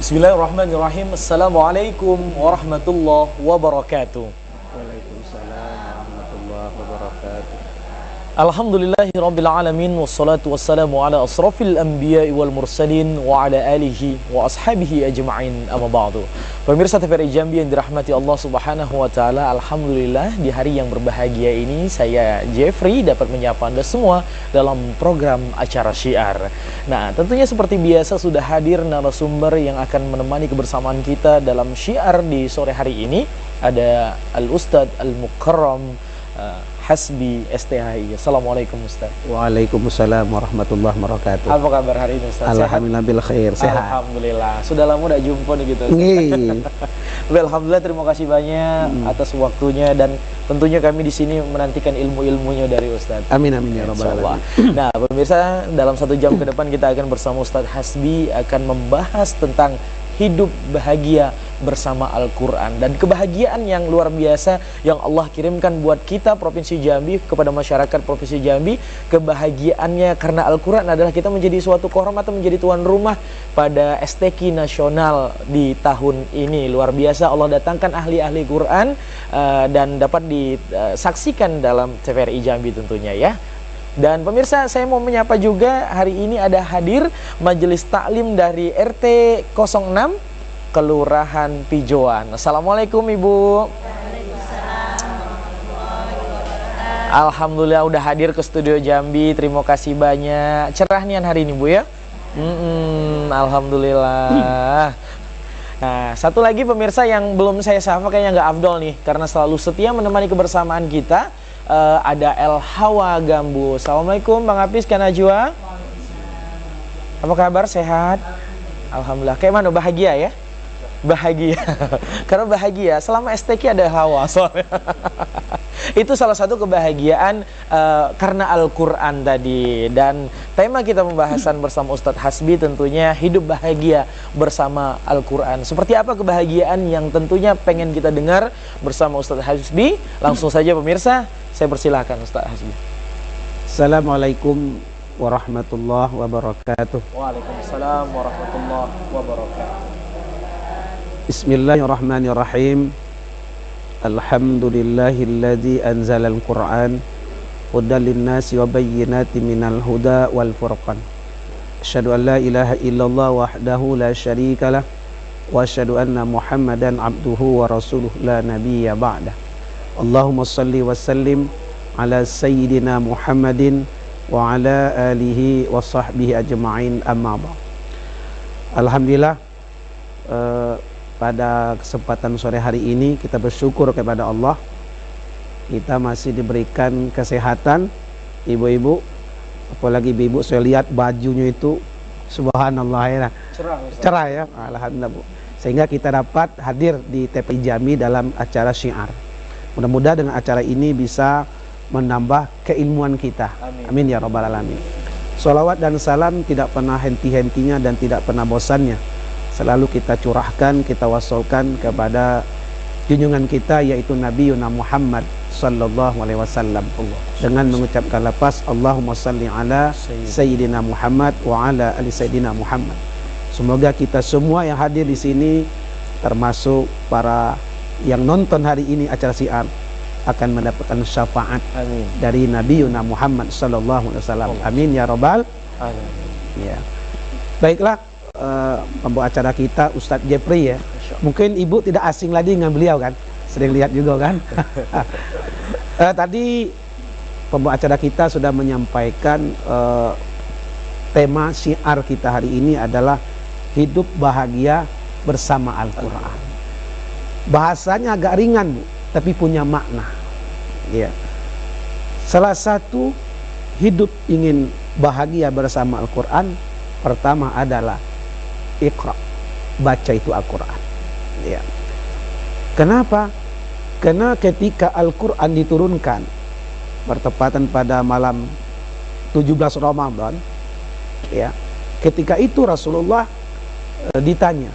Bismillahirrahmanirrahim. Assalamualaikum warahmatullahi wabarakatuh. Waalaikumsalam warahmatullahi wabarakatuh. Alhamdulillahirabbil alamin wassalatu wassalamu ala asrafil anbiya'i wal mursalin wa ala alihi wa ashabihi ajma'in, amma ba'du. Pemirsa TVRI Jambi yang dirahmati Allah Subhanahu wa taala, alhamdulillah di hari yang berbahagia ini saya Jeffrey dapat menyapa Anda semua dalam program acara Syiar. Nah, tentunya seperti biasa sudah hadir narasumber yang akan menemani kebersamaan kita dalam Syiar di sore hari ini. Ada Al-Ustadz Al-Mukarram Hasbi STHI. Assalamualaikum Ustaz. Waalaikumsalam warahmatullahi wabarakatuh. Apa kabar hari ini Ustaz? Alhamdulillah bil khair, sehat. Alhamdulillah. Sudah lama tidak jumpa nih gitu. Nggih. Alhamdulillah, terima kasih banyak atas waktunya, dan tentunya kami di sini menantikan ilmu-ilmunya dari Ustaz. Amin amin ya rabbal alamin. Nah, pemirsa, dalam 1 jam ke depan kita akan bersama Ustaz Hasbi akan membahas tentang hidup bahagia bersama Al-Quran, dan kebahagiaan yang luar biasa yang Allah kirimkan buat kita Provinsi Jambi, kepada masyarakat Provinsi Jambi. Kebahagiaannya karena Al-Quran adalah kita menjadi suatu kehormatan, menjadi tuan rumah pada STQ nasional di tahun ini. Luar biasa, Allah datangkan ahli-ahli Quran dan dapat disaksikan dalam TVRI Jambi tentunya ya. Dan pemirsa, saya mau menyapa juga, hari ini ada hadir majelis taklim dari RT 06 Kelurahan Pijoan. Assalamualaikum Ibu. Alhamdulillah udah hadir ke studio Jambi, terima kasih banyak. Cerah nian hari ini Bu ya. Alhamdulillah. Nah, satu lagi pemirsa yang belum saya sapa, kayaknya nggak afdol nih, karena selalu setia menemani kebersamaan kita. Ada El Hawa Gambu. Assalamualaikum Bang Hafiz Kanajwa. Apa kabar, sehat? Alhamdulillah. Kayak mana, bahagia ya? Bahagia. Karena bahagia selama STQ ada Hawa soalnya. Itu salah satu kebahagiaan karena Al-Quran tadi. Dan tema kita pembahasan bersama Ustadz Hasbi tentunya hidup bahagia bersama Al-Quran. Seperti apa kebahagiaan yang tentunya pengen kita dengar bersama Ustadz Hasbi? Langsung saja pemirsa, saya persilahkan Ustadz Hasbi. Assalamualaikum warahmatullahi wabarakatuh. Waalaikumsalam warahmatullahi wabarakatuh. Bismillahirrahmanirrahim. Alhamdulillahilladzi anzalal Qur'an hudan linnasi wa bayyinatin minal huda wal furqan. Asyhadu an la ilaha illallah wahdahu la syarika lah wa asyhadu anna Muhammadan abduhu wa rasuluh la nabiyya ba'dah. Allahumma shalli wa sallim ala sayyidina Muhammadin wa ala alihi wa sahbihi ajma'in, amma ba'd. Alhamdulillah, pada kesempatan sore hari ini kita bersyukur kepada Allah, kita masih diberikan kesehatan. Ibu-ibu, apalagi ibu-ibu, saya lihat bajunya itu subhanallah ya, cerah ya, alhamdulillah Bu. Sehingga kita dapat hadir di TVRI Jambi dalam acara Syiar. Mudah-mudahan dengan acara ini bisa menambah keilmuan kita. Amin ya rabbal alamin. Sholawat dan salam tidak pernah henti-hentinya dan tidak pernah bosannya, selalu kita curahkan, kita wasolkan kepada junjungan kita, yaitu Nabi Muhammad sallallahu alaihi wasallam, dengan mengucapkan lafaz Allahumma salli ala sayyidina Muhammad wa ala ali sayyidina Muhammad. Semoga kita semua yang hadir di sini, termasuk para yang nonton hari ini acara Syiar, akan mendapatkan syafaat dari Nabi Muhammad sallallahu alaihi wasallam. Amin ya rabbal alamin. Ya. Baiklah, pembawa acara kita Ustadz Jeffrey ya. Mungkin ibu tidak asing lagi dengan beliau kan, sering lihat juga kan. Tadi pembawa acara kita sudah menyampaikan tema syiar kita hari ini adalah hidup bahagia bersama Al-Quran. Bahasanya agak ringan Bu, tapi punya makna ya. Salah satu hidup ingin bahagia bersama Al-Quran, pertama adalah Iqra, baca itu Al-Quran ya. Kenapa? Karena ketika Al-Quran diturunkan bertepatan pada malam 17 Ramadan ya, ketika itu Rasulullah ditanya,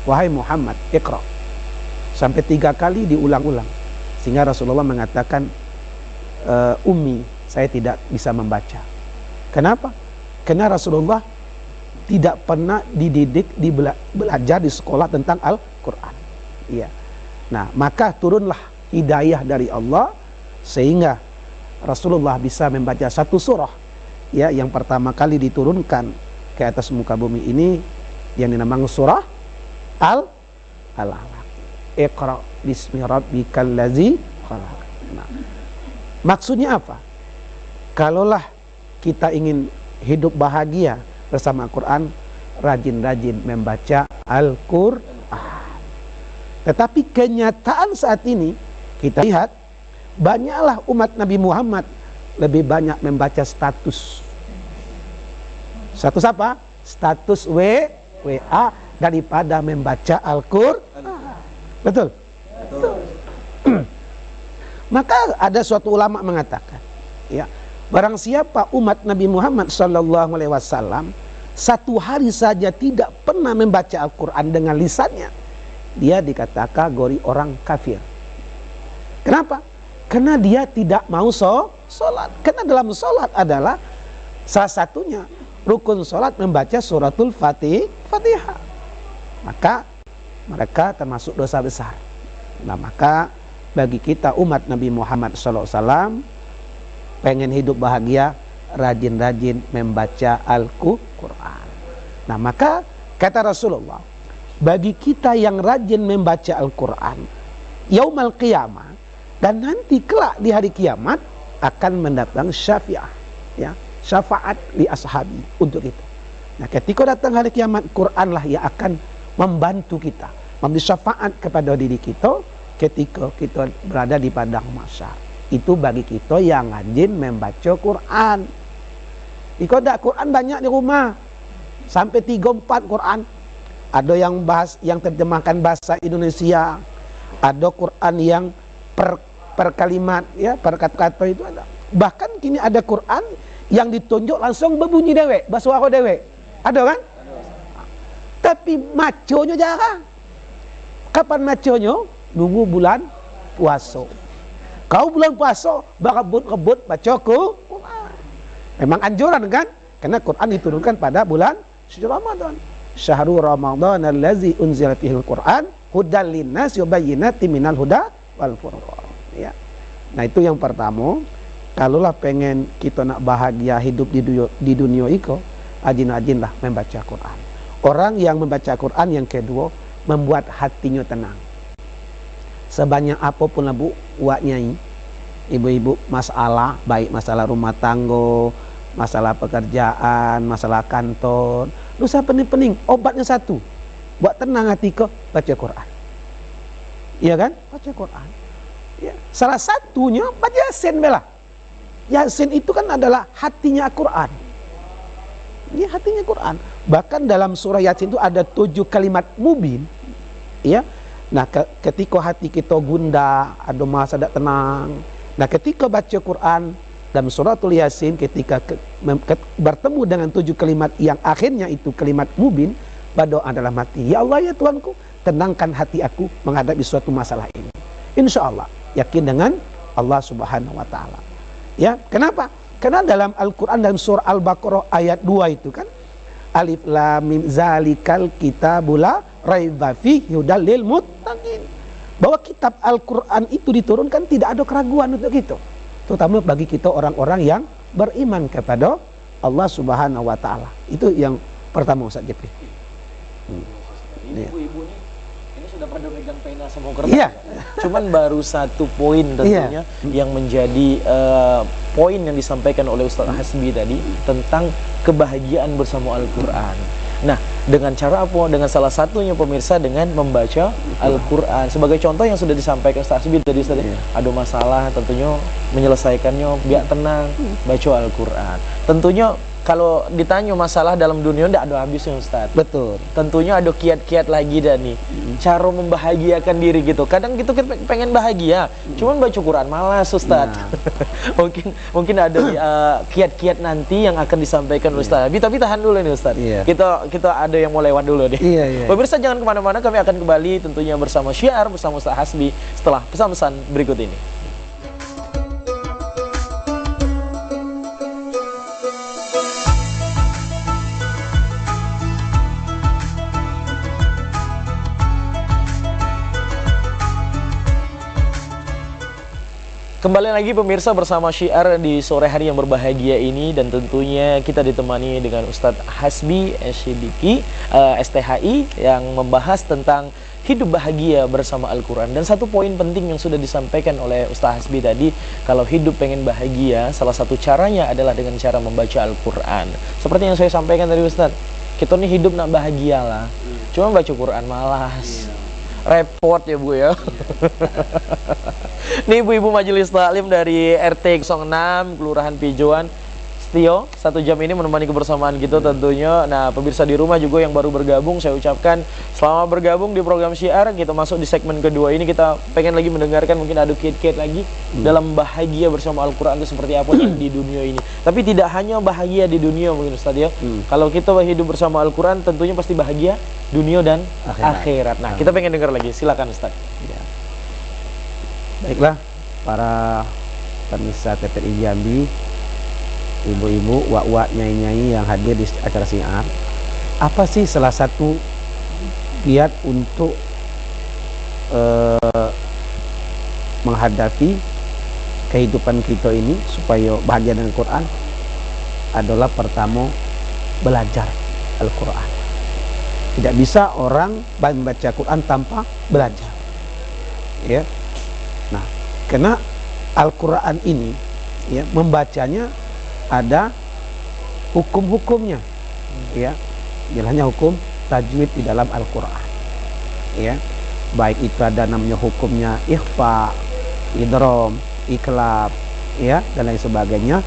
wahai Muhammad, Iqra, sampai 3 kali diulang-ulang, sehingga Rasulullah mengatakan, Ummi, saya tidak bisa membaca. Kenapa? Karena Rasulullah tidak pernah dididik, belajar di sekolah tentang Al-Quran. Iya. Nah, maka turunlah hidayah dari Allah sehingga Rasulullah bisa membaca satu surah ya yang pertama kali diturunkan ke atas muka bumi ini yang dinamakan surah Al-Alaq. Iqra bismi rabbikal ladzi khalaq. Nah, maksudnya apa? Kalaulah kita ingin hidup bahagia bersama Al-Quran, rajin-rajin membaca Al-Quran. Tetapi kenyataan saat ini kita lihat banyaklah umat Nabi Muhammad lebih banyak membaca status. Status apa? Status WA daripada membaca Al-Quran. Betul? Betul. Maka ada suatu ulama mengatakan, ya, barang siapa umat Nabi Muhammad SAW satu hari saja tidak pernah membaca Al-Quran dengan lisannya, dia dikatakan kategori orang kafir. Kenapa? Karena dia tidak mau sholat. Karena dalam sholat adalah salah satunya rukun sholat membaca suratul Fatihah. Maka mereka termasuk dosa besar. Nah, maka bagi kita umat Nabi Muhammad SAW pengen hidup bahagia, rajin-rajin membaca Al-Quran. Nah, maka kata Rasulullah, bagi kita yang rajin membaca Al-Quran, yaumal qiyamah, dan nanti kelak di hari kiamat akan mendatang syafi'ah, ya, syafaat li ashabi untuk kita. Nah, ketika datang hari kiamat, Quranlah yang akan membantu kita, memberi syafaat kepada diri kita ketika kita berada di padang mahsyar. Itu bagi kita yang rajin membaca Quran. Jika ada Quran banyak di rumah, sampai 3-4 Quran. Ada yang terjemahkan bahasa Indonesia, ada Quran yang per kalimat, ya, per kata-kata itu ada. Bahkan kini ada Quran yang ditunjuk langsung berbunyi dewek, bersuara dewek. Ada kan? Tapi maconya jarang. Kapan maconya? Nunggu bulan puasa. Kau bulan puasa berebut-rebut baca Quran. Memang anjuran kan? Karena Quran diturunkan pada bulan suci Ramadan. Syahrul Ramadan allazi unzila fihil Quran hudal linnasi wa bayyinatin minal huda wal furqan. Ya. Nah, itu yang pertama. Kalaulah pengen kita nak bahagia hidup di dunia iko, rajin-rajinlah membaca Quran. Orang yang membaca Quran yang kedua membuat hatinya tenang. Sebanyak apapun lah bu, nyai, ibu-ibu masalah, baik masalah rumah tangga, masalah pekerjaan, masalah kantor, dosa pening-pening, obatnya satu, buat tenang hati kau, baca Quran. Iya kan? Baca Quran. Ya. Salah satunya baca Yasin bela. Yasin itu kan adalah hatinya Al-Quran. Ya, hatinya Quran. Bahkan dalam surah Yasin itu ada 7 kalimat mubin. Ya. Nah, ketika hati kita gundah, ada masa tidak tenang. Nah, ketika baca Quran dalam suratul Yasin, ketika bertemu dengan 7 kalimat yang akhirnya itu kalimat mubin, berdoa adalah mati. Ya Allah, ya Tuhanku, tenangkan hati aku menghadapi suatu masalah ini. Insya Allah, yakin dengan Allah Subhanahu Wa Taala. Ya, kenapa? Karena dalam Al-Quran dalam surah Al-Baqarah ayat 2 itu kan, Alif Lam Mim zalikal kitabul la raiba fihi hudal lil muttaqin. Bahwa kitab Al-Quran itu diturunkan tidak ada keraguan untuk kita, terutama bagi kita orang-orang yang beriman kepada Allah Subhanahu Wa Taala. Itu yang pertama, Ustaz Jepri. Ibu-ibu ini sudah pada megang pena sama kertas. Iya. Cuman baru satu poin tentunya yang menjadi poin yang disampaikan oleh Ustaz Hasbi tadi tentang kebahagiaan bersama Al-Quran. Nah, dengan cara apa? Dengan salah satunya pemirsa dengan membaca Al-Quran. Sebagai contoh yang sudah disampaikan Ustaz Hasbi tadi, Ustaz, ada masalah tentunya menyelesaikannya biar tenang, baca Al-Quran. Tentunya kalau ditanya masalah dalam dunia tidak ada habisnya, Ustaz. Betul. Tentunya ada kiat-kiat lagi dan nih. Cara membahagiakan diri gitu. Kadang gitu kita pengen bahagia, cuman baca Quran malas, Ustaz. Nah. mungkin ada kiat-kiat nanti yang akan disampaikan Ustaz. Tapi tahan dulu nih, Ustaz. Kita ada yang mau lewat dulu deh. Pemirsa jangan kemana-mana, kami akan kembali tentunya bersama Syiar bersama Ustaz Hasbi setelah pesan-pesan berikut ini. Kembali lagi pemirsa bersama Syiar di sore hari yang berbahagia ini, dan tentunya kita ditemani dengan Ustadz Hasbi Siddiqi STHI yang membahas tentang hidup bahagia bersama Al-Quran. Dan satu poin penting yang sudah disampaikan oleh Ustadz Hasbi tadi, kalau hidup pengen bahagia, salah satu caranya adalah dengan cara membaca Al-Quran. Seperti yang saya sampaikan tadi Ustadz, kita nih hidup nak bahagia lah, cuma baca Quran malas, repot ya Bu ya. Nih ibu-ibu majelis taklim dari RT 06 Kelurahan Pijoan Setio, 1 jam ini menemani kebersamaan kita tentunya. Nah pemirsa di rumah juga yang baru bergabung, saya ucapkan selamat bergabung di program Syiar. Kita masuk di segmen kedua ini, kita pengen lagi mendengarkan mungkin ada kiat-kiat lagi dalam bahagia bersama Al-Quran itu seperti apa di dunia ini. Tapi tidak hanya bahagia di dunia mungkin Ustaz ya. Kalau kita hidup bersama Al-Quran tentunya pasti bahagia dunia dan akhirat. Nah kita pengen dengar lagi, silakan Ustaz. Ya. Baiklah para pemirsa TPRI Jambi, ibu-ibu, wak-wak, nyai-nyai yang hadir di acara Syiar, apa sih salah satu kiat untuk menghadapi kehidupan kita ini supaya bahagia dengan Quran? Adalah pertama, belajar Al-Quran. Tidak bisa orang membaca Quran tanpa belajar, ya. Nah, karena Al-Quran ini ya, membacanya ada hukum-hukumnya, ya. Jelasnya hukum tajwid di dalam Al-Quran, ya. Baik itu ada namanya hukumnya ikhfa, idrom, iklab, ya, dan lain sebagainya.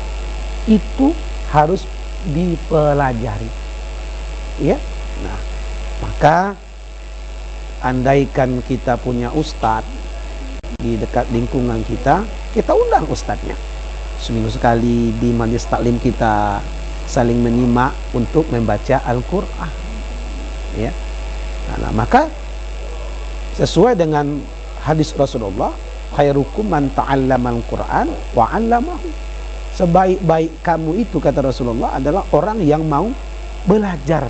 Itu harus dipelajari, ya. Nah, maka andaikan kita punya ustadz di dekat lingkungan kita, kita undang ustadznya. Seminggu sekali di majelis taklim kita saling menyimak untuk membaca Al-Quran, ya. Nah, maka sesuai dengan hadis Rasulullah, khairukum man ta'allama al-Quran wa 'allamahu. Sebaik-baik kamu itu, kata Rasulullah, adalah orang yang mau belajar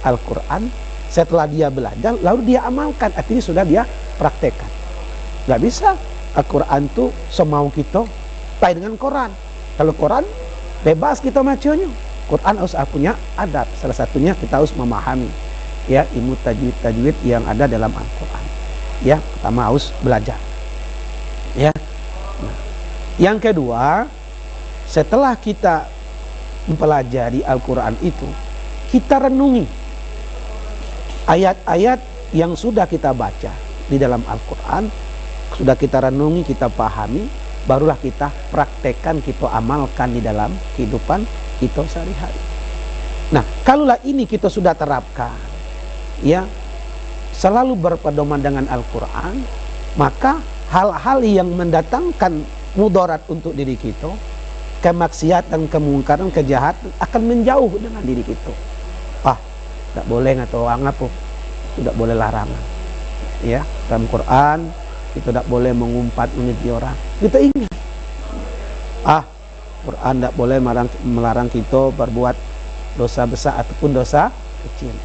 Al-Quran. Setelah dia belajar lalu dia amalkan, artinya sudah dia praktekkan. Gak bisa Al-Quran tuh semau kita pakai dengan Quran. Kalau Quran bebas kita bacanya. Quran harus punya adab. Salah satunya kita harus memahami, ya, ilmu tajwid yang ada dalam Al-Quran. Ya, pertama harus belajar, ya. Nah, yang kedua, setelah kita mempelajari Al-Quran itu, kita renungi ayat-ayat yang sudah kita baca di dalam Al-Quran. Sudah kita renungi, kita pahami, barulah kita praktekkan, kita amalkan di dalam kehidupan kita sehari-hari. Nah, kalaulah ini kita sudah terapkan, ya, selalu berpedoman dengan Al-Quran, maka hal-hal yang mendatangkan mudarat untuk diri kita, kemaksiatan, kemungkaran, kejahatan akan menjauh dengan diri kita. Tidak boleh atau orang apa, tidak boleh larangan, ya. Dalam Quran kita tidak boleh mengumpat meniti orang. Kita ingat, Quran tidak boleh melarang kita berbuat dosa besar ataupun dosa kecil.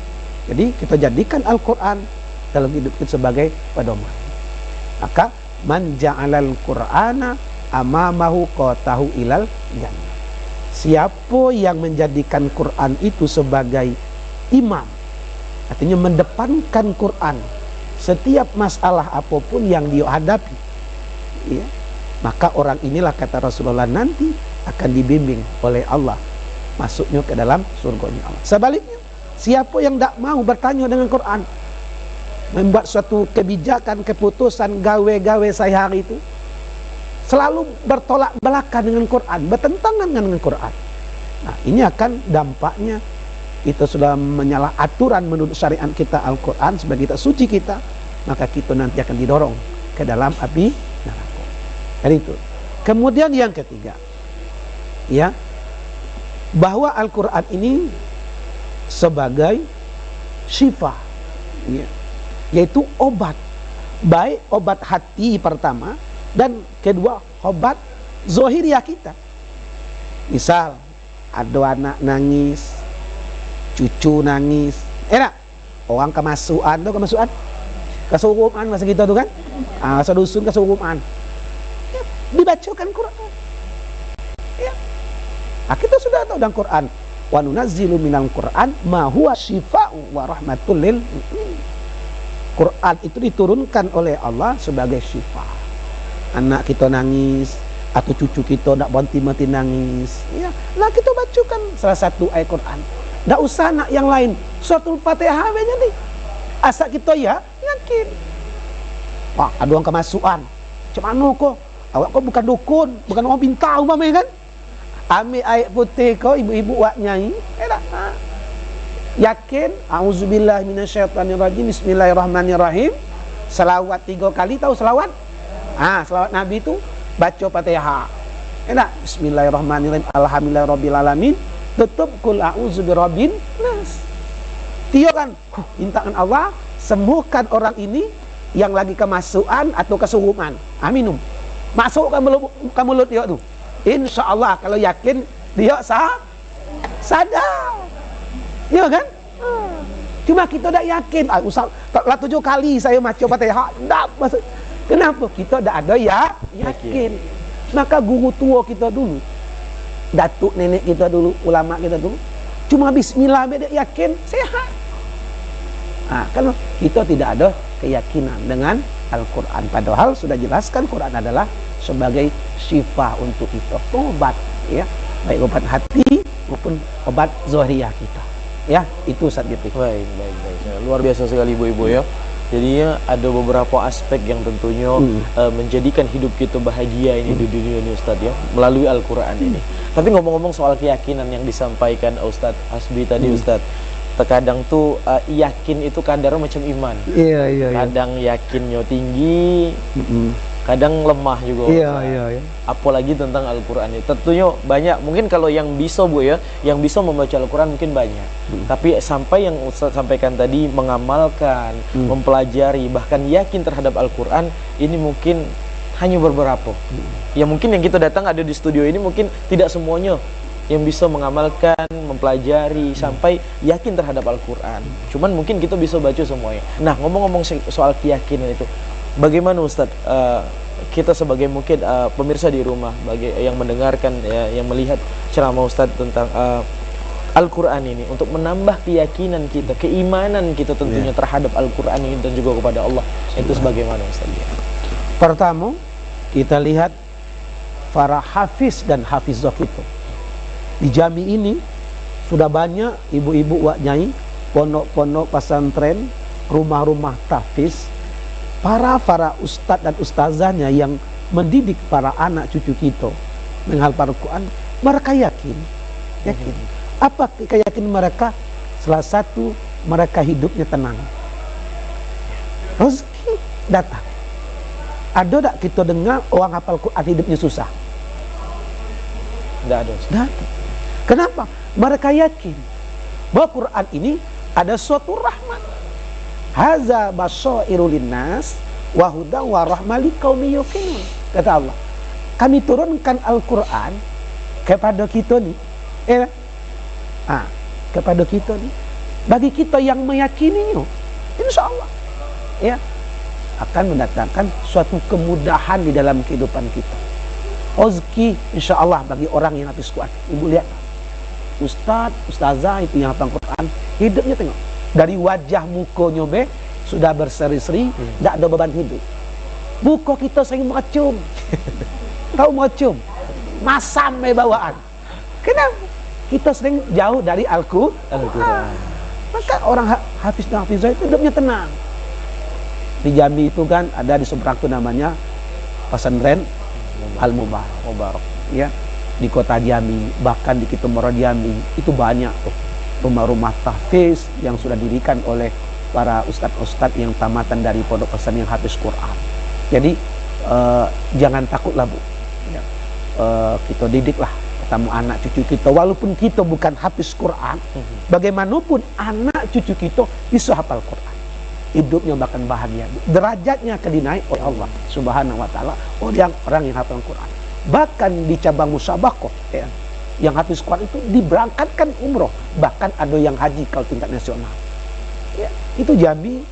Jadi kita jadikan Al-Quran dalam hidup kita sebagai pedoman. Maka man ja'alal Qur'ana amamahu qatahu ilal jannah. Siapa yang menjadikan Quran itu sebagai imam, artinya mendepankan Quran setiap masalah apapun yang dia hadapi, ya, maka orang inilah, kata Rasulullah, nanti akan dibimbing oleh Allah masuknya ke dalam surganya Allah. Sebaliknya, siapa yang tidak mau bertanya dengan Quran, membuat suatu kebijakan, keputusan, gawe-gawe sehari itu selalu bertolak belakang dengan Quran, bertentangan dengan Quran, nah ini akan dampaknya kita sudah menyalah aturan menurut syariat kita Al-Quran sebagai kitab suci kita, maka kita nanti akan didorong ke dalam api neraka. Dan itu. Kemudian yang ketiga, ya, bahwa Al-Quran ini sebagai syifa, ya, yaitu obat, baik obat hati pertama, dan kedua obat zohiriah kita. Misal ada anak nangis, cucu nangis, enak, orang kemasukan tuh, kemasukan, kesurupan masa kita tuh kan, masa dusun kesurupan, ya, dibacakan Quran. Ya. Kita sudah tahu dalam Quran, wa nunazzilu minal Quran ma huwa syifaa'u wa rahmatul lil mu'minin. Quran itu diturunkan oleh Allah sebagai syifa. Anak kita nangis atau cucu kita nak berhenti-henti nangis, ya, nah kita bacakan salah satu ayat Quran. Tak usah nak yang lain. Suratul Fatihah aja nih. Asal kita ya yakin. Wah, ada orang kemasukan. Macam mana kok? Awak kok bukan dukun, bukan orang bintang umpamanya kan? Ambil ayat putih kau, ibu-ibu wak nyai. Yakin? Auzubillahi minasyaitonirrajim. Bismillahirrahmanirrahim. Selawat 3 kali, tahu selawat? Selawat Nabi itu baca Fatihah. Bismillahirrahmanirrahim. Alhamdulillahirabbil alamin. Tutup kul a'udzu birabbin nas. Tio kan, mintaan Allah sembuhkan orang ini yang lagi kemasukan atau kesurupan. Minum. Masukkan ke mulut dia tu. Insya-Allah kalau yakin dia sadar. Ya kan? Cuma kita tak yakin. Usah taklah 7 kali saya baca Fatihah. Tak masuk. Kenapa? Kita tak ada yakin. Maka guru tua kita dulu, datuk nenek kita dulu, ulama kita dulu, cuma bismillah dia yakin sehat. Kalau kita tidak ada keyakinan dengan Al-Quran, padahal sudah jelaskan Quran adalah sebagai syifa untuk kita, obat, ya, baik obat hati maupun obat zahiriyah kita, ya. Itu Ustaz Gipik. Baik. Luar biasa sekali ibu-ibu ya. Jadinya ada beberapa aspek yang tentunya menjadikan hidup kita bahagia ini di dunia ini Ustaz ya, melalui Al-Quran ini. Tapi ngomong-ngomong soal keyakinan yang disampaikan Ustaz Hasbi tadi Ustaz, terkadang tuh yakin itu kadang macam iman. Iya. Kadang yakinnya tinggi, kadang lemah juga. Iya. Apalagi tentang Al-Quran ini. Tentunya banyak. Mungkin kalau yang bisa Bu ya, yang bisa membaca Al-Quran mungkin banyak. Tapi sampai yang Ustaz sampaikan tadi, mengamalkan, mempelajari, bahkan yakin terhadap Al-Quran, ini mungkin hanya beberapa. Ya mungkin yang kita datang ada di studio ini mungkin tidak semuanya yang bisa mengamalkan, mempelajari, sampai yakin terhadap Al-Quran. Cuman mungkin kita bisa baca semuanya. Nah, ngomong-ngomong soal keyakinan itu, bagaimana Ustaz, kita sebagai mungkin pemirsa di rumah, bagi yang mendengarkan, yang melihat ceramah Ustaz tentang Al-Quran ini, untuk menambah keyakinan kita, keimanan kita tentunya terhadap Al-Quran ini dan juga kepada Allah, itu sebagaimana Ustaz? Pertama, kita lihat para hafiz dan hafizah kita. Di Jami ini sudah banyak ibu-ibu wak nyai, pondok-pondok pesantren, rumah-rumah tahfiz, para ustadz dan ustazahnya yang mendidik para anak cucu kita menghafal Al-Quran. Mereka yakin. Apa keyakinan mereka? Salah satu, mereka hidupnya tenang. Rezeki datang. Ada tak kita dengar orang hafal Quran hidupnya susah? Tidak ada. Kenapa? Mereka yakin bahwa Quran ini ada suatu rahmat. Haza basyairu linnas wa hudan wa rahmah liqaumin yuqinun. Kata Allah, kami turunkan Al-Quran kepada kita nih, kepada kita nih, bagi kita yang meyakininya, insya Allah, ya, akan mendatangkan suatu kemudahan di dalam kehidupan kita. Rezeki insya Allah bagi orang yang habis Quran. Ibu lihat, ustaz, ustazah itu yang hafal Quran, hidupnya tengok, dari wajah mukanya sudah berseri-seri, tidak ada beban hidup. Muka kita sering meracum. Tahu meracum? Masam bawaan. Kenapa? Kita sering jauh dari Al-Quran. Maka orang hafiz dan hafizah itu hidupnya tenang. Di Jambi itu kan ada di seberang itu namanya pesantren Al-Mubarak, ya, di kota Jambi, bahkan di Kitumoro Jambi itu banyak tuh rumah-rumah tahfiz yang sudah didirikan oleh para ustadz-ustadz yang tamatan dari pondok pesantren yang hafiz Quran. Jadi jangan takutlah Bu, ya. Kita didiklah ketemu anak cucu kita, walaupun kita bukan hafiz Quran, bagaimanapun anak cucu kita bisa hafal Quran, hidupnya bahkan bahagia, derajatnya akan dinaik oleh Allah Subhanahu wa taala oleh orang yang hafal Quran. Bahkan di cabang musabaqah, ya, yang hafiz Quran itu diberangkatkan umroh, bahkan ada yang haji kalau tingkat nasional. Ya, itu Jambi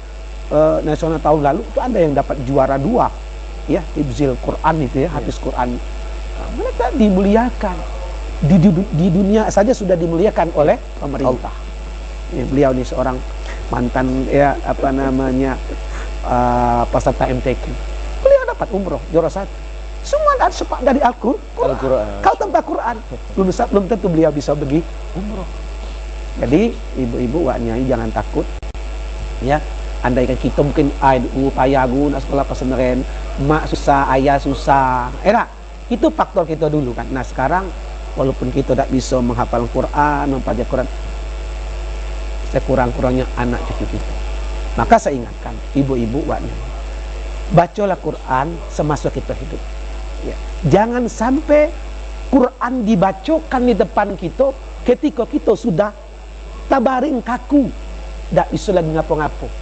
nasional tahun lalu itu ada yang dapat juara 2 ya hifzil Quran itu ya, hafiz Quran. Nah, mereka dimuliakan di dunia saja sudah dimuliakan oleh pemerintah. Ya, beliau ini seorang mantan ya apa namanya peserta MTQ. Beliau dapat umroh juara 1. Semua dari Al-Quran. Kau tanpa Quran belum tentu beliau bisa pergi umroh. Jadi ibu-ibu wak nyai jangan takut. Ya, andaikan kita mungkin upaya guna sekolah pesantren, mak susah, ayah susah. Itu faktor kita dulu kan. Nah, sekarang walaupun kita tidak bisa menghafal Quran, mempelajari Quran, sekurang-kurangnya anak cucu kita. Maka saya ingatkan ibu-ibu wak nyai, bacalah Quran semasa kita hidup. Ya. Jangan sampai Quran dibacakan di depan kita ketika kita sudah tabaring kaku, tidak bisa lagi ngapo-ngapo.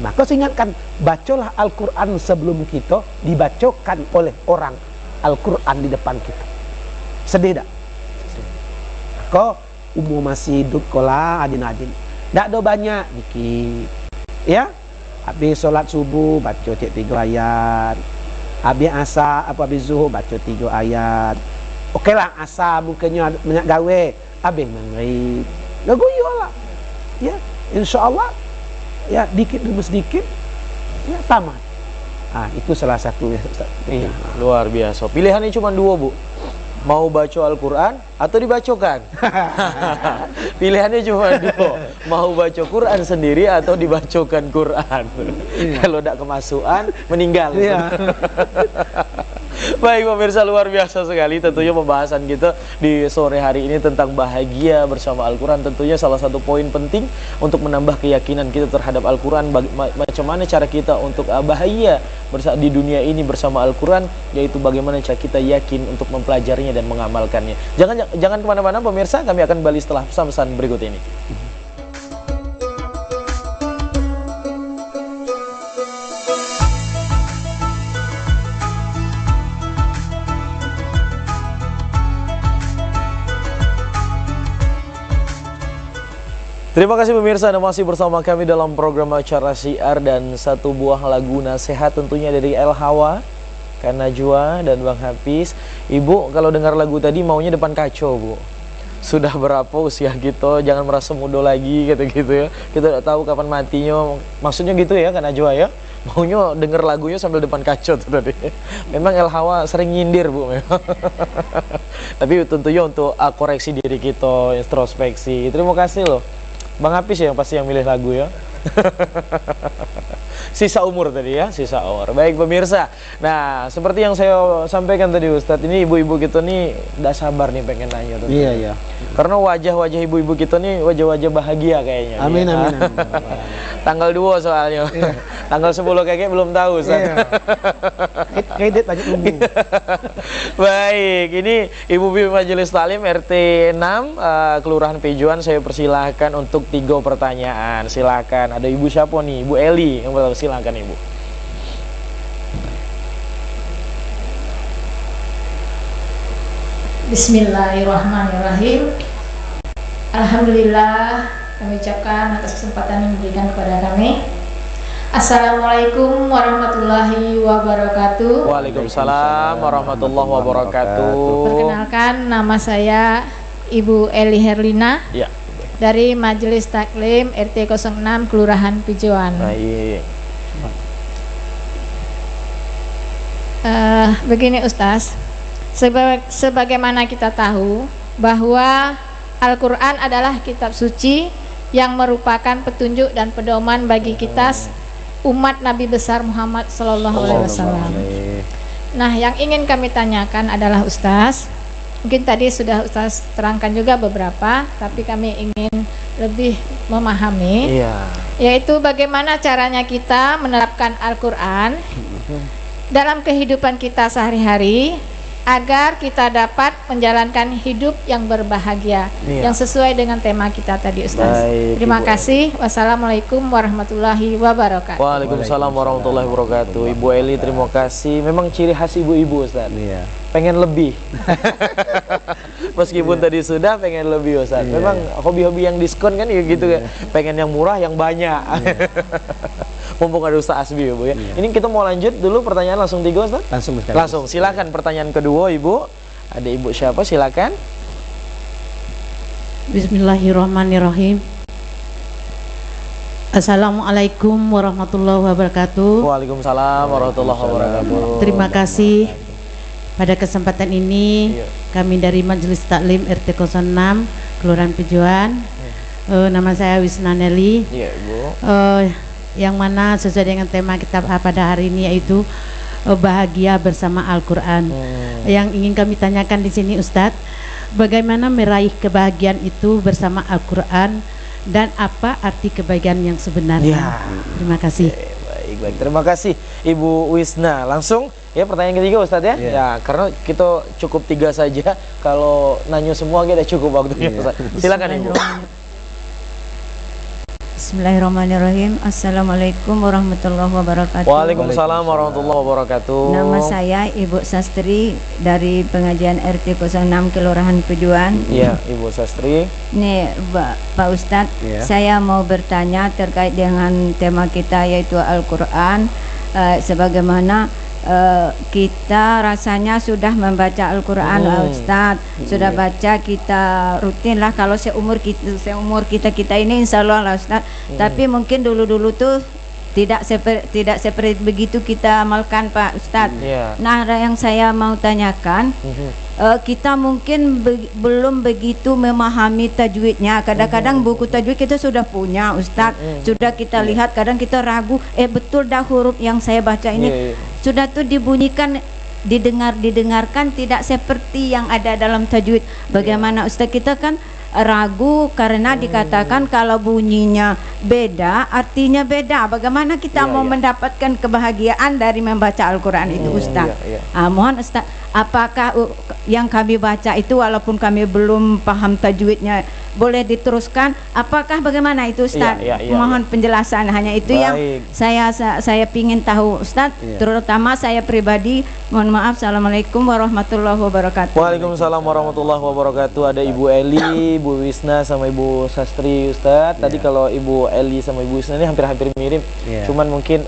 Maka saya ingatkan, bacalah Al-Quran sebelum kita dibacakan oleh orang Al-Quran di depan kita. Sedih tak? Maka umur masih hidup kolah adin-adin, tidak ada banyak dikit. Ya, habis solat subuh baca 3 ayat. Habis asar habis zuhur baca 3 ayat. Okeylah asar mungkinnya banyak gawe. Habis maghrib lagoyolah. Ya, insya-Allah ya dikit demi sedikit ya tamat. Itu salah satu ya Ustaz. Iya, luar biasa. Pilihannya cuma 2, Bu. Mau baca Al-Quran atau dibacakan. Pilihannya cuma 2. Mau baca Quran sendiri atau dibacakan Quran. Kalau tidak kemasukan, meninggal. Baik pemirsa, luar biasa sekali tentunya pembahasan kita di sore hari ini tentang bahagia bersama Al-Quran. Tentunya salah satu poin penting untuk menambah keyakinan kita terhadap Al-Quran, macam mana cara kita untuk bahagia di dunia ini bersama Al-Quran, yaitu bagaimana cara kita yakin untuk mempelajarinya dan mengamalkannya. Jangan kemana-mana pemirsa, kami akan kembali setelah pesan-pesan berikut ini. Terima kasih pemirsa, Anda masih bersama kami dalam program acara Syiar dan satu buah lagu nasihat tentunya dari El Hawa, Kak Najwa dan Bang Hafiz. Ibu kalau dengar lagu tadi maunya depan kaca, Bu. Sudah berapa usia kita, jangan merasa muda lagi gitu-gitu ya. Kita tidak tahu kapan matinya. Maksudnya gitu ya Kak Najwa ya. Maunya denger lagunya sambil depan kaca tuh tadi. Memang El Hawa sering nyindir, Bu. Tapi tentunya untuk koreksi diri kita, introspeksi. Terima kasih loh. Bang Hafiz ya yang pasti yang milih lagu ya. Sisa umur tadi ya, sisa umur. Baik pemirsa. Nah, seperti yang saya sampaikan tadi Ustadz, ini ibu-ibu kita nih udah sabar nih pengen nanya tuh. Iya, iya. Karena wajah-wajah ibu-ibu kita nih wajah-wajah bahagia kayaknya. Amin, ya. amin, amin. Tanggal 2 soalnya. Iya. Tanggal 10 kayaknya belum tahu Ustadz. Iya. Kredit banyak nunggu. Baik, ini Ibu Bibi Majelis Talim RT 6 Kelurahan Pijuan, saya persilahkan untuk 3 pertanyaan. Silakan. Ada Ibu siapa nih? Ibu Eli. Silakan Ibu. Bismillahirrahmanirrahim. Alhamdulillah kami ucapkan atas kesempatan yang diberikan kepada kami. Assalamualaikum warahmatullahi wabarakatuh. Waalaikumsalam warahmatullahi wabarakatuh. Perkenalkan, nama saya Ibu Eli Herlina. Ya. Dari Majelis Taklim RT 06 Kelurahan Pijuan. Baik. Begini Ustaz, sebagaimana kita tahu bahwa Al-Quran adalah kitab suci yang merupakan petunjuk dan pedoman bagi kita umat Nabi besar Muhammad SAW. Nah, yang ingin kami tanyakan adalah Ustaz, mungkin tadi sudah Ustaz terangkan juga beberapa, tapi kami ingin lebih memahami, yaitu bagaimana caranya kita menerapkan Al-Quran dalam kehidupan kita sehari-hari agar kita dapat menjalankan hidup yang berbahagia, yang sesuai dengan tema kita tadi Ustaz. Baik, terima kasih. Wassalamualaikum warahmatullahi wabarakatuh. Waalaikumsalam warahmatullahi wabarakatuh. Ibu Eli, terima kasih. Memang ciri khas ibu-ibu Ustaz. Pengen lebih. Meskipun tadi sudah pengen lebih Ustaz. Memang hobi-hobi yang diskon kan gitu kan. Pengen yang murah, yang banyak. Mumpung ada Ustaz Asbi ya Bu ya. Iya. Ini kita mau lanjut dulu pertanyaan langsung 3 Ustaz. Langsung sekali. Langsung silakan pertanyaan kedua Ibu. Ada Ibu siapa? Silakan. Bismillahirrahmanirrahim. Assalamualaikum warahmatullahi wabarakatuh. Waalaikumsalam warahmatullahi wabarakatuh. Terima kasih. Pada kesempatan ini Iya. kami dari Majelis Taklim RT 06 Kelurahan Pejuan. Nama saya Wisna Nelly. Iya Ibu. Yang mana sesuai dengan tema kita pada hari ini yaitu bahagia bersama Al-Quran. Yang ingin kami tanyakan di sini Ustadz, bagaimana meraih kebahagiaan itu bersama Al-Quran dan apa arti kebahagiaan yang sebenarnya? Ya. Terima kasih. Baik. Terima kasih Ibu Wisna. Langsung ya pertanyaan ketiga Ustadz ya. Iya. Ya, karena kita cukup 3 saja. Kalau nanya semua kita cukup waktunya Iya. Ustadz. Silakan Ibu. Bismillahirrahmanirrahim. Assalamualaikum warahmatullahi wabarakatuh. Waalaikumsalam warahmatullahi wabarakatuh. Nama saya Ibu Sastri dari pengajian RT 06 Kelurahan Pejuan. Iya, Ibu Sastri. Nih, Pak Ustadz, Iya. saya mau bertanya terkait dengan tema kita yaitu Al-Quran. Sebagaimana kita rasanya sudah membaca Al-Quran, Ustadz, sudah baca, kita rutin lah kalau seumur kita ini insya Allah lah Ustadz. Tapi mungkin dulu tuh tidak seperti begitu kita amalkan Pak Ustadz. Iya. Nah, yang saya mau tanyakan, kita mungkin belum begitu memahami tajwidnya. Kadang-kadang buku tajwid kita sudah punya Ustadz, sudah kita lihat, kadang kita ragu, betul dah huruf yang saya baca ini Iya. sudah tuh dibunyikan, didengarkan tidak seperti yang ada dalam tajwid. Bagaimana Ustadz, kita kan ragu karena dikatakan kalau bunyinya beda artinya beda. Bagaimana kita Iya, mau iya. mendapatkan kebahagiaan dari membaca Al-Quran itu Ustadz? Iya. Mohon Ustadz, apakah yang kami baca itu walaupun kami belum paham tajwidnya boleh diteruskan? Apakah bagaimana itu Ustadz? Iya, Mohon penjelasan, hanya itu yang Baik. saya pingin tahu Ustadz. Iya. Terutama saya pribadi, mohon maaf. Assalamualaikum warahmatullahi wabarakatuh. Waalaikumsalam warahmatullahi wabarakatuh. Ada Ibu Eli, Ibu Wisna sama Ibu Sastri Ustadz. Tadi kalau Ibu Eli sama Ibu Wisna ini hampir-hampir mirip. Iya. Cuman mungkin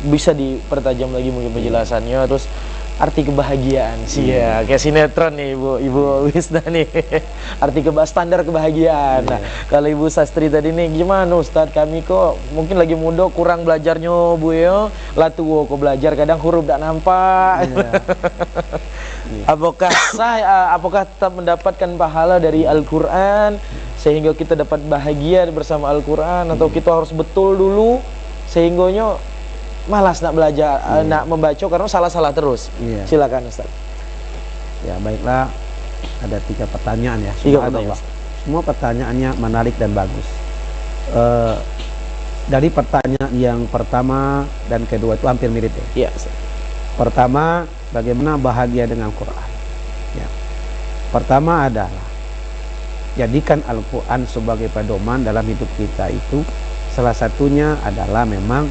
bisa dipertajam lagi mungkin penjelasannya. Terus arti kebahagiaan sih ya, kayak sinetron nih Ibu Wisna nih. Arti standar kebahagiaan. Nah, kalau Ibu Sastri tadi nih gimana Ustadz, kami kok mungkin lagi muda kurang belajarnya Bu ya. Lah tuh kok belajar kadang huruf tak nampak. Apakah tetap mendapatkan pahala dari Al-Qur'an sehingga kita dapat bahagia bersama Al-Qur'an, atau kita harus betul dulu sehingganya malas nak belajar, nak membaca karena salah-salah terus? Iya. Silakan Ustaz. Ya baiklah, ada 3 pertanyaan ya. 3 Subhanallah. pertanyaan. Semua pertanyaannya menarik dan bagus. Dari pertanyaan yang pertama dan kedua itu hampir mirip ya. Iya Ustaz. Pertama, bagaimana bahagia dengan Quran? Ya. Pertama adalah jadikan Al-Quran sebagai pedoman dalam hidup kita itu. Salah satunya adalah memang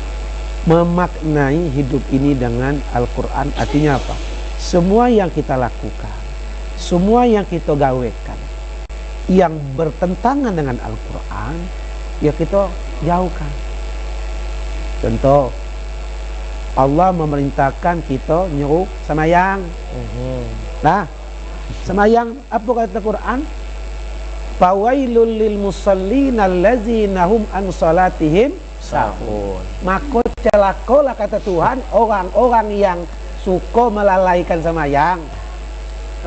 memaknai hidup ini dengan Al-Quran. Artinya apa? Semua yang kita lakukan, semua yang kita gawekan yang bertentangan dengan Al-Quran, ya kita jauhkan. Contoh, Allah memerintahkan kita nyuruh semayang. Nah, semayang apa kata Quran? Fawailul lil musallin allazina hum an salatihim sahun. Maka celakalah kata Tuhan orang-orang yang suka melalaikan semayang.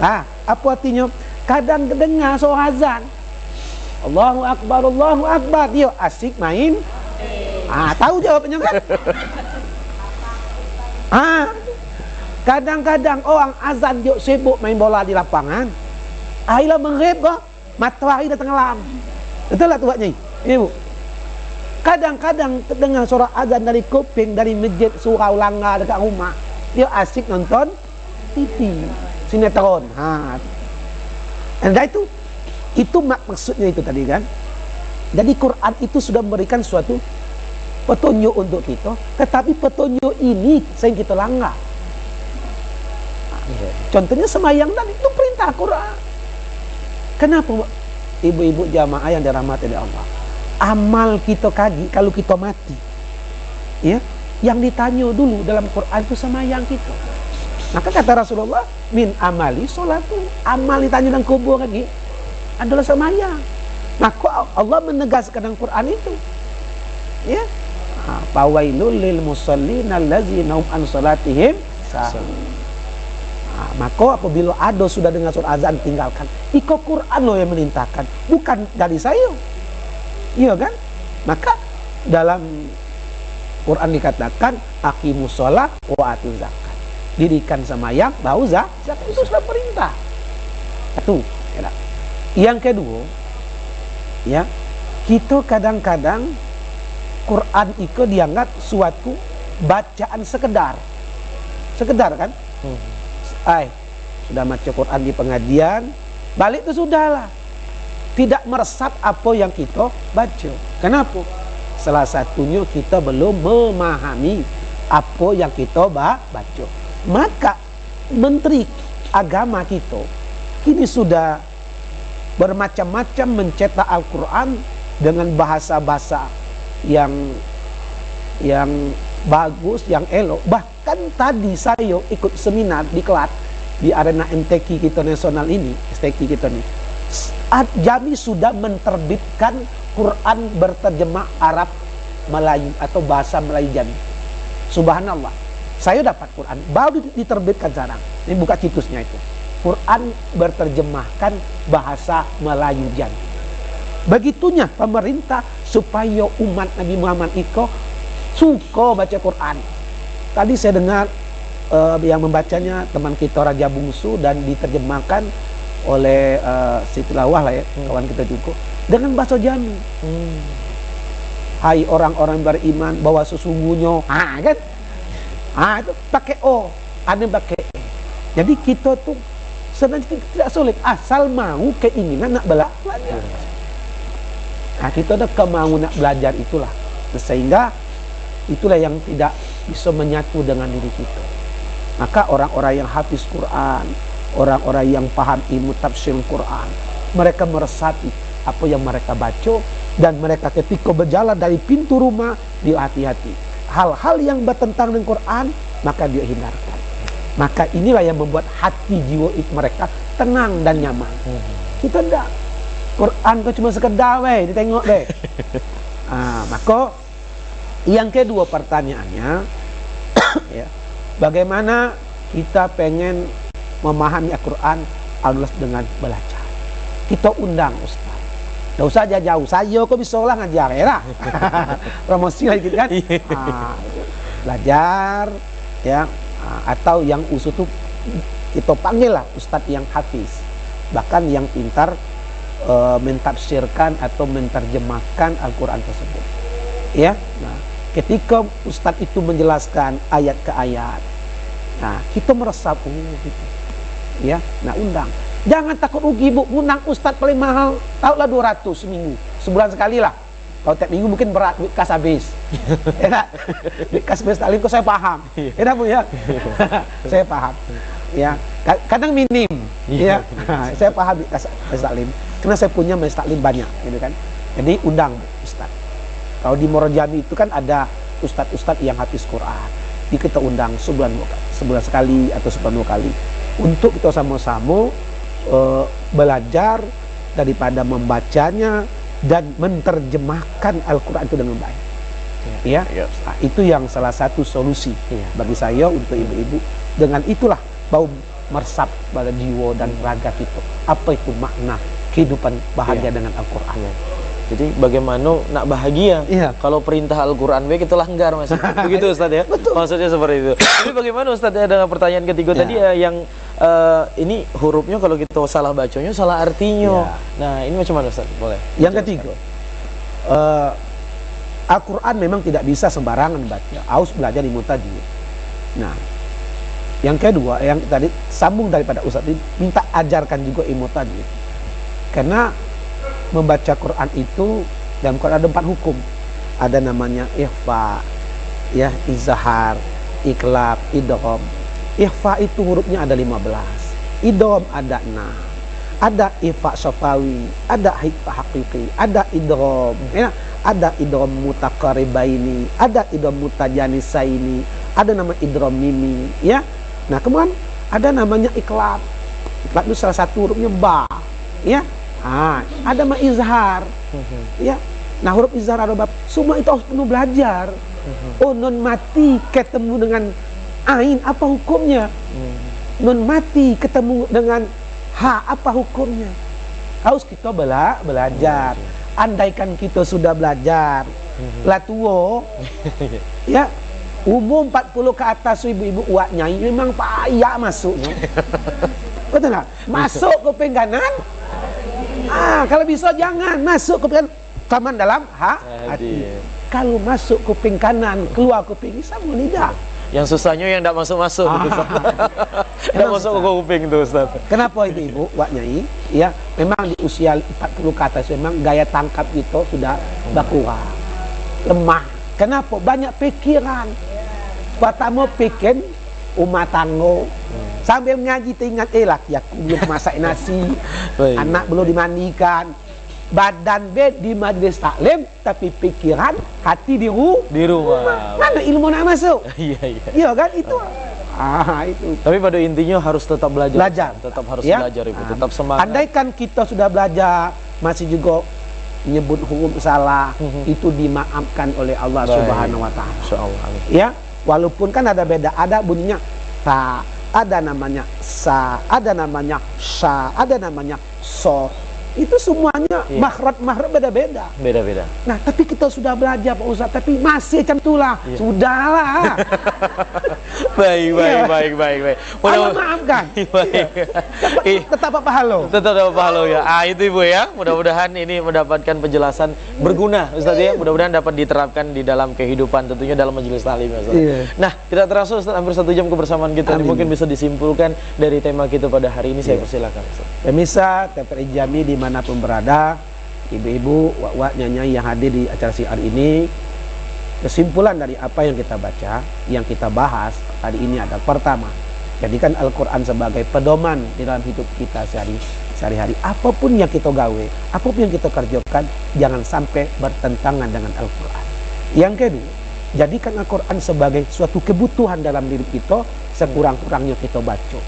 Nah, apa artinya? Kadang dengar suara azan, Allahu Akbar, dia asik main. Tahu jawabannya kan? Kadang-kadang orang azan dia sibuk main bola di lapangan. Akhirnya maghrib kok, matahari dah tenggelam. Betul lah tuanya, ibu. Kadang-kadang dengar suara azan dari kuping, dari masjid surau langgar dekat rumah, dia asik nonton TV, sinetron. Dan itu maksudnya itu tadi kan. Jadi Quran itu sudah memberikan suatu petunjuk untuk kita, tetapi petunjuk ini sering kita langgar. Contohnya semayang tadi itu perintah Quran. Kenapa ibu-ibu jamaah yang dirahmati oleh Allah? Amal kita kaji kalau kita mati Ya, yang ditanya dulu dalam Quran itu semayang kita. Maka kata Rasulullah, min amali sholatu, amal ditanya dalam kubur lagi adalah semayang. Maka Allah menegaskan dalam Quran itu, ya, fawailul lil musallin allazina hum an salatihim sahun. Maka apabila ada sudah dengar suara azan tinggalkan. Iko Quran loh yang merintahkan, bukan dari saya. Iya kan? Maka dalam Quran dikatakan aqimus shalah wa atuz zakat. Dirikan semayang, bau zakat, itu sudah perintah. Satu. Ya. Yang kedua, ya, kita kadang-kadang Quran itu dianggap suatu bacaan sekedar kan? Sudah baca Quran di pengajian, balik itu sudahlah, tidak meresap apa yang kita baca. Kenapa? Salah satunya kita belum memahami apa yang kita baca. Maka menteri agama kita kini sudah bermacam-macam mencetak Al-Quran dengan bahasa-bahasa yang bagus, yang elok. Bahkan tadi saya ikut seminar di Kelat, di arena MTQ kita nasional ini, STQ kita ini, Jami sudah menerbitkan Quran berterjemah Arab Melayu atau bahasa Melayu Jami. Subhanallah, saya dapat Quran baru diterbitkan sekarang. Ini buka situsnya itu, Quran berterjemahkan bahasa Melayu Jami. Begitunya pemerintah supaya umat Nabi Muhammad itu suka baca Quran. Tadi saya dengar yang membacanya teman kita Raja Bungsu dan diterjemahkan oleh Siti Lawah lah ya, kawan kita juga, dengan bahasa Jami. Hai orang-orang beriman bahwa sesungguhnya, kan? Itu pakai O, ada pakai E. Jadi kita tuh sebenarnya tidak sulit, asal mau keinginan nak belajar. Kita ada kemauan nak belajar itulah, sehingga itulah yang tidak bisa menyatu dengan diri kita. Maka orang-orang yang hafiz Quran, orang-orang yang paham ilmu tafsir Quran, mereka meresapi apa yang mereka baca, dan mereka ketika berjalan dari pintu rumah dia hati-hati. Hal-hal yang bertentangan dengan Quran maka dia hindarkan. Maka inilah yang membuat hati jiwa mereka tenang dan nyaman. Kita tidak, Quran kok cuma sekedar ditengok deh. Maka yang kedua pertanyaannya, ya, bagaimana kita pengen memahami Al-Quran adalah dengan belajar. Kita undang Ustaz. Tidak usah jauh-jauh, saya kok bisa lah ngajar ya lah. Promosi lah gitu kan. Belajar ya, atau yang usul tuh kita panggil lah Ustadz yang hafiz, bahkan yang pintar mentafsirkan atau menterjemahkan Al-Quran tersebut. Ya, nah, ketika Ustadz itu menjelaskan ayat ke ayat, nah kita meresap, gitu. Ya, nah undang. Jangan takut rugi bu, undang Ustadz paling mahal, tahulah 200 seminggu, sebulan sekali lah. Kalau tiap minggu mungkin berat, duit kas habis. Enak, duit kas habis taklim kok saya paham. Enak bu ya, saya paham. Ya, kadang minim. Ya, saya paham duit kas taklim, karena saya punya majelis taklim banyak, gitu kan. Jadi undang Ustadz. Kalau di Morojami itu kan ada Ustadz yang hafiz Quran. Jadi kita undang sebulan sekali atau sebulan 2 kali untuk kita sama-sama belajar daripada membacanya dan menerjemahkan Al-Quran itu dengan baik. Ya, nah, itu yang salah satu solusi bagi saya untuk ibu-ibu. Dengan itulah bau meresap pada jiwa dan raga kita. Apa itu makna kehidupan bahagia dengan Al-Quran? Jadi bagaimana nak bahagia kalau perintah Al-Quran baik kita langgar Mas. Begitu Ustaz ya? Betul. Maksudnya seperti itu. Tapi bagaimana Ustaz ya dengan pertanyaan ketiga tadi ya, yang ini hurufnya kalau kita salah bacanya salah artinya. Nah, ini macam mana Ustaz? Boleh. Yang ketiga, Al-Quran memang tidak bisa sembarangan baca, harus belajar ilmu tajwid. Nah, yang kedua, yang tadi sambung daripada Ustaz ini, minta ajarkan juga ilmu tajwid. Karena membaca Quran itu dalam Quran ada 4 hukum. Ada namanya ikhfa, ya, izhar, iklab, idgham. Ikhfa itu hurufnya ada 15, idgham ada 6, ada ikhfa syafawi, ada ikhfa haqiqi, ada idgham. Ya, ada idgham mutaqaribaini, ada idgham mutajanisaini, ada nama idgham mimi, ya. Nah, kemudian ada namanya iqlab. Iqlab itu salah satu hurufnya ba, ya. Ada nama izhar, ya. Nah, huruf izhar ada bab. Semua itu harus penuh belajar. Oh, nun mati ketemu dengan ain, apa hukumnya? Nun mati ketemu dengan ha, apa hukumnya? Harus kita belajar. Andaikan kita sudah belajar, lah tua, ya, umur 40 ke atas ibu-ibu uak nyai memang payah masuknya. Betul tak? Masuk ke pingganan. Kalau bisa jangan masuk ke pingganan, taman dalam hati. Kalau masuk kuping kanan, keluar kuping sama lidah. Yang susahnya yang tidak masuk-masuk, tidak masuk ke kuping itu, Ustaz. Kenapa itu ibu, Wak Nyai? Ya, memang di usia 40 ke atas memang gaya tangkap itu sudah berkurang, lemah. Kenapa? Banyak pikiran. Pertama pikir umat tangga, sambil mengaji teringat, laki aku belum masak nasi, anak belum dimandikan. Badan bed di majlis taklim, tapi pikiran, hati di rumah. Mana ilmu nak masuk? Iya kan itu. Itu. Tapi pada intinya harus tetap belajar. Tetap harus belajar, Ibu. Tetap semangat. Andaikan kita sudah belajar, masih juga menyebut hukum salah, itu dimaafkan oleh Allah Subhanahu wa taala. Insyaallah. Ya, walaupun kan ada beda, ada bunyinya ta, ada namanya sa, ada namanya sya, ada namanya so. Itu semuanya makhraj beda-beda. Beda-beda. Nah, tapi kita sudah belajar Pak Ustaz, tapi masih macam itulah. Sudahlah. Baik. Allah maafkan. Tetap pahala. Tetap dapat pahala ya. Itu Ibu ya. Mudah-mudahan ini mendapatkan penjelasan berguna Ustaz ya. Mudah-mudahan dapat diterapkan di dalam kehidupan, tentunya dalam majelis taklim ya Ustaz. Nah, tidak terasa Ustaz, hampir 1 jam kebersamaan kita. Ini mungkin bisa disimpulkan dari tema kita pada hari ini. Saya persilakan Ustaz. Pemirsa TVRI Jambi dimanapun berada, ibu-ibu, wak-wak, nyanyai yang hadir di acara siar ini, kesimpulan dari apa yang kita baca, yang kita bahas hari ini adalah pertama, jadikan Al-Quran sebagai pedoman di dalam hidup kita sehari-hari. Apapun yang kita gawe, apapun yang kita kerjakan, jangan sampai bertentangan dengan Al-Quran. Yang kedua, jadikan Al-Quran sebagai suatu kebutuhan dalam diri kita, sekurang-kurangnya kita baca.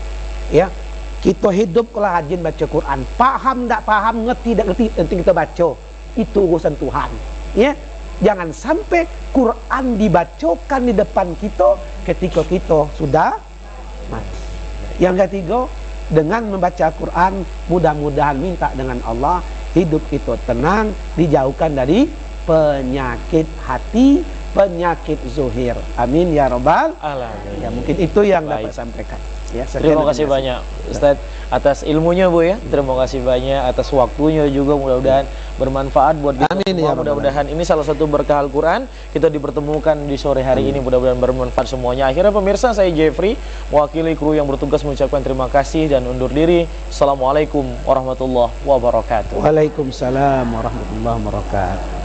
Ya, kita hidup kalau rajin baca Quran, paham tak paham, ngerti tak ngerti, penting kita baca. Itu urusan Tuhan. Ya, jangan sampai Quran dibacakan di depan kita ketika kita sudah mati. Yang ketiga, dengan membaca Quran, mudah-mudahan minta dengan Allah hidup kita tenang, dijauhkan dari penyakit hati, penyakit zuhir. Amin ya rabbal alamin. Ya, mungkin itu yang dapat sampaikan. Ya, terima kasih banyak Ustadz atas ilmunya Bu ya. Terima kasih banyak atas waktunya juga, mudah-mudahan bermanfaat buat kita semua. Mudah-mudahan ini salah satu berkah Al-Quran, kita dipertemukan di sore hari ini, mudah-mudahan bermanfaat semuanya. Akhirnya pemirsa, saya Jeffrey mewakili kru yang bertugas mengucapkan terima kasih dan undur diri. Assalamualaikum warahmatullahi wabarakatuh. Waalaikumsalam warahmatullahi wabarakatuh.